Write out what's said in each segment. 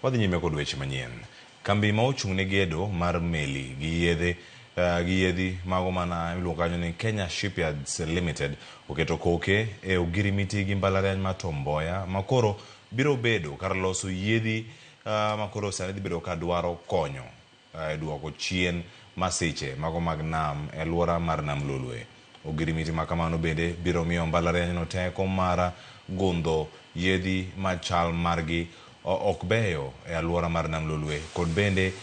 Wadhi nyime kod weche manyien. Kambi ma ochung' ne gedo mar meli gi yiedhi mago mana iluongo kanyo ni Kenya Shipyards Limited oketo koke e ogirimiti gi mbalariany ma Mboya makoro biro bedo kar loso yiedhi makoro sani dhi bedo ka dwaro konyo e duoko chien masiche mago mag nam e alwora mar nam Lolwe. Ogirimiti ma kamano bende biro miyo mbalariany no teko mar gundho yiedhi machal margi ok beyo e alwora mar nam Lolwe kod bende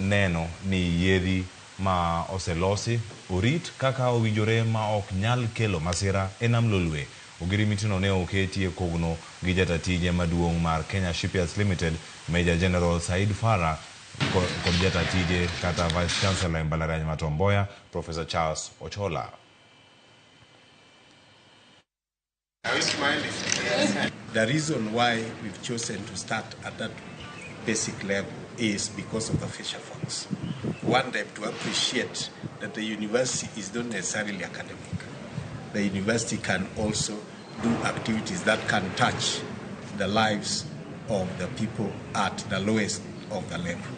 neno ni yiedhi ma oselosi orit kaka owinjore ma ok nyal kelo masira e nam Lolwe. Ogirimiti no ne oketie kogno gi jatatije maduong' mar Kenya Shipyards Limited Major General Said Farah kod jatatije kata Vice Chancellor mbalariany ma Mboya Professor Charles Ochola. The reason why we've chosen to start at that basic level is because of the fisher folks. We want them to appreciate that the university is not necessarily academic. The university can also do activities that can touch the lives of the people at the lowest of the level.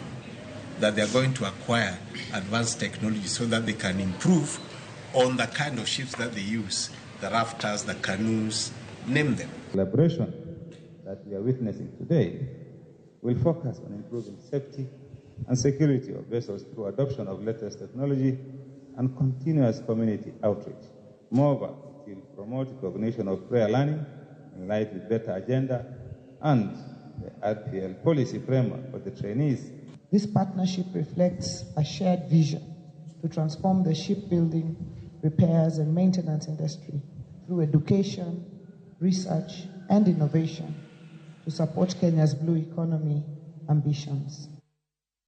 That they are going to acquire advanced technology so that they can improve on the kind of ships that they use, the rafters, the canoes, name them. Collaboration that we are witnessing today will focus on improving safety and security of vessels through adoption of latest technology and continuous community outreach. Moreover, it will promote recognition of prayer learning in line with better agenda and the RPL policy framework for the trainees. This partnership reflects a shared vision to transform the shipbuilding, repairs and maintenance industry through education, research and innovation to support Kenya's blue economy ambitions.